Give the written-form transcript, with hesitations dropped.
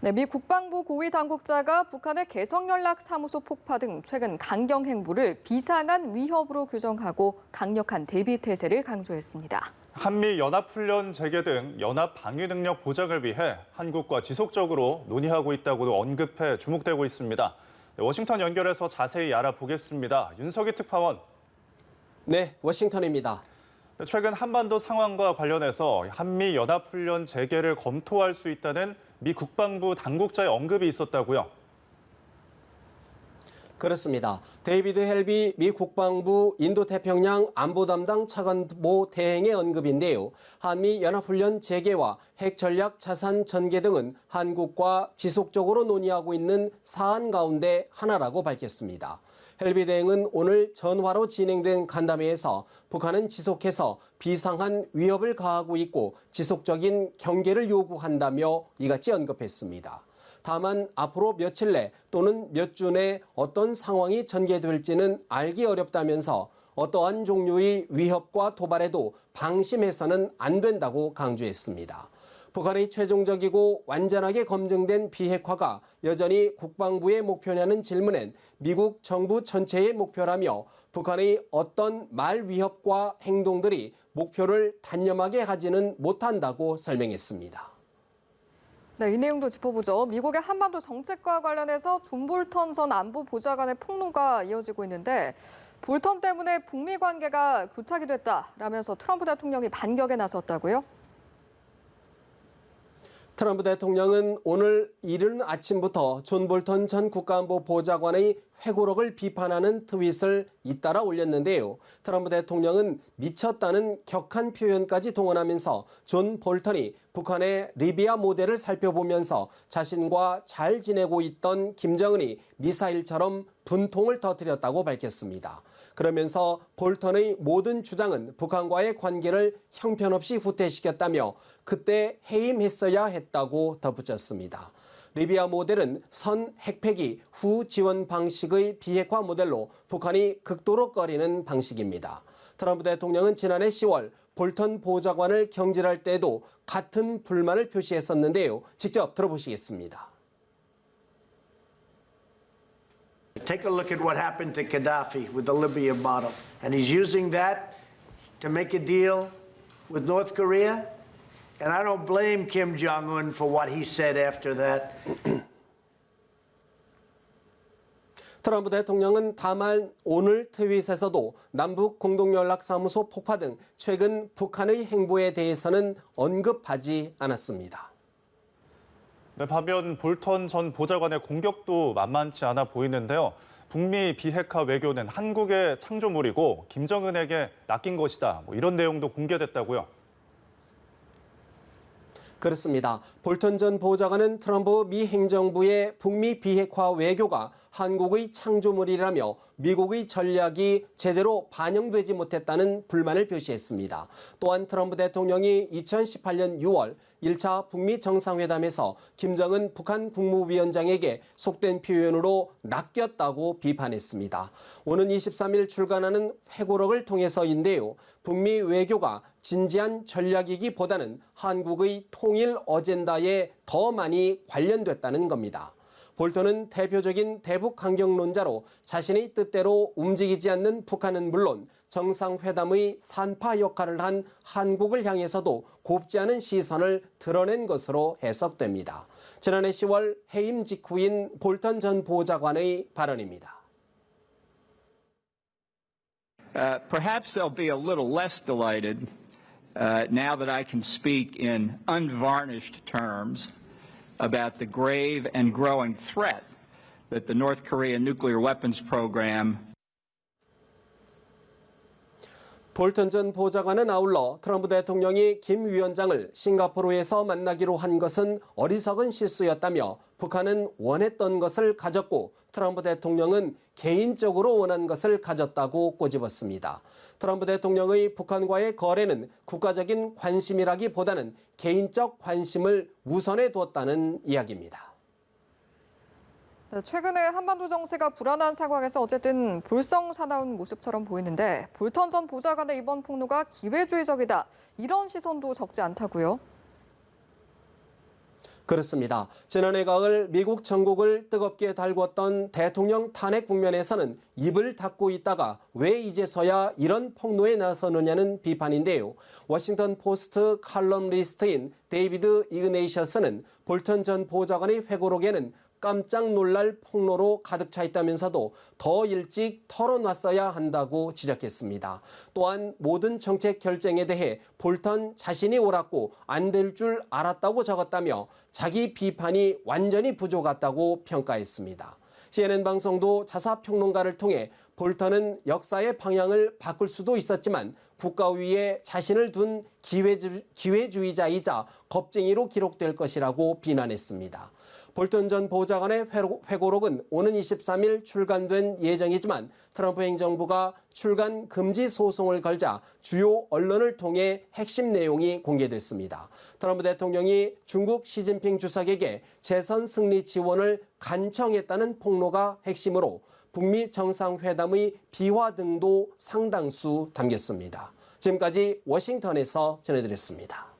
네, 미 국방부 고위 당국자가 북한의 개성연락사무소 폭파 등 최근 강경 행보를 비상한 위협으로 규정하고 강력한 대비 태세를 강조했습니다. 한미 연합훈련 재개 등 연합 방위 능력 보장을 위해 한국과 지속적으로 논의하고 있다고도 언급해 주목되고 있습니다. 네, 워싱턴 연결해서 자세히 알아보겠습니다. 윤석희 특파원. 네, 워싱턴입니다. 최근 한반도 상황과 관련해서 한미 연합훈련 재개를 검토할 수 있다는 미 국방부 당국자의 언급이 있었다고요? 그렇습니다. 데이비드 헬비 미 국방부 인도태평양 안보담당 차관보 대행의 언급인데요. 한미 연합훈련 재개와 핵전략 자산 전개 등은 한국과 지속적으로 논의하고 있는 사안 가운데 하나라고 밝혔습니다. 헬비 대행은 오늘 전화로 진행된 간담회에서 북한은 지속해서 비상한 위협을 가하고 있고 지속적인 경계를 요구한다며 이같이 언급했습니다. 다만 앞으로 며칠 내 또는 몇 주 내 어떤 상황이 전개될지는 알기 어렵다면서 어떠한 종류의 위협과 도발에도 방심해서는 안 된다고 강조했습니다. 북한의 최종적이고 완전하게 검증된 비핵화가 여전히 국방부의 목표냐는 질문엔 미국 정부 전체의 목표라며 북한의 어떤 말 위협과 행동들이 목표를 단념하게 하지는 못한다고 설명했습니다. 네, 이 내용도 짚어보죠. 미국의 한반도 정책과 관련해서 존 볼턴 전 안보 보좌관의 폭로가 이어지고 있는데 볼턴 때문에 북미 관계가 교착이 됐다라면서 트럼프 대통령이 반격에 나섰다고요? 트럼프 대통령은 오늘 이른 아침부터 존 볼턴 전 국가안보 보좌관의 회고록을 비판하는 트윗을 잇따라 올렸는데요. 트럼프 대통령은 미쳤다는 격한 표현까지 동원하면서 존 볼턴이 북한의 리비아 모델을 살펴보면서 자신과 잘 지내고 있던 김정은이 미사일처럼 분통을 터뜨렸다고 밝혔습니다. 그러면서 볼턴의 모든 주장은 북한과의 관계를 형편없이 후퇴시켰다며 그때 해임했어야 했다고 덧붙였습니다. 리비아 모델은 선 핵폐기 후 지원 방식의 비핵화 모델로 북한이 극도로 꺼리는 방식입니다. 트럼프 대통령은 지난해 10월 볼턴 보좌관을 경질할 때에도 같은 불만을 표시했었는데요. 직접 들어보시겠습니다. Take a look at what happened to Gaddafi with the Libya model. And he's using that to make a deal with North Korea. And I don't blame Kim Jong-un for what he said after that. 트럼프 대통령은 다만 오늘 트윗에서도 남북 공동연락사무소 폭파 등 최근 북한의 행보에 대해서는 언급하지 않았습니다. 네, 반면 볼턴 전 보좌관의 공격도 만만치 않아 보이는데요. 북미 비핵화 외교는 한국의 창조물이고 김정은에게 낚인 것이다. 이런 내용도 공개됐다고요. 그렇습니다. 볼턴 전 보좌관은 트럼프 미 행정부의 북미 비핵화 외교가 한국의 창조물이라며 미국의 전략이 제대로 반영되지 못했다는 불만을 표시했습니다. 또한 트럼프 대통령이 2018년 6월 1차 북미 정상회담에서 김정은 북한 국무위원장에게 속된 표현으로 낚였다고 비판했습니다. 오는 23일 출간하는 회고록을 통해서인데요. 북미 외교가 진지한 전략이기보다는 한국의 통일 어젠다에 더 많이 관련됐다는 겁니다. 볼턴은 대표적인 대북 강경론자로 자신의 뜻대로 움직이지 않는 북한은 물론 정상회담의 산파 역할을 한 한국을 향해서도 곱지 않은 시선을 드러낸 것으로 해석됩니다. 지난해 10월 해임 직후인 볼턴 전 보좌관의 발언입니다. Perhaps they'll be a little less delighted now that I can speak in unvarnished terms about the grave and growing threat that the North Korean nuclear weapons program. 볼턴 전 보좌관은 아울러 트럼프 대통령이 김 위원장을 싱가포르에서 만나기로 한 것은 어리석은 실수였다며 북한은 원했던 것을 가졌고 트럼프 대통령은 개인적으로 원한 것을 가졌다고 꼬집었습니다. 트럼프 대통령의 북한과의 거래는 국가적인 관심이라기보다는 개인적 관심을 우선해 두었다는 이야기입니다. 네, 최근에 한반도 정세가 불안한 상황에서 어쨌든 볼썽사나운 모습처럼 보이는데 볼턴 전 보좌관의 이번 폭로가 기회주의적이다. 이런 시선도 적지 않다고요? 그렇습니다. 지난해 가을 미국 전국을 뜨겁게 달궜던 대통령 탄핵 국면에서는 입을 닫고 있다가 왜 이제서야 이런 폭로에 나서느냐는 비판인데요. 워싱턴 포스트 칼럼니스트인 데이비드 이그네이셔스는 볼턴 전 보좌관의 회고록에는 깜짝 놀랄 폭로로 가득 차 있다면서도 더 일찍 털어놨어야 한다고 지적했습니다. 또한 모든 정책 결정에 대해 볼턴 자신이 옳았고 안 될 줄 알았다고 적었다며 자기 비판이 완전히 부족하다고 평가했습니다. CNN 방송도 자사평론가를 통해 볼턴은 역사의 방향을 바꿀 수도 있었지만 국가 위에 자신을 둔 기회주의자이자 겁쟁이로 기록될 것이라고 비난했습니다. 볼턴 전 보좌관의 회고록은 오는 23일 출간된 예정이지만 트럼프 행정부가 출간 금지 소송을 걸자 주요 언론을 통해 핵심 내용이 공개됐습니다. 트럼프 대통령이 중국 시진핑 주석에게 재선 승리 지원을 간청했다는 폭로가 핵심으로 북미 정상회담의 비화 등도 상당수 담겼습니다. 지금까지 워싱턴에서 전해드렸습니다.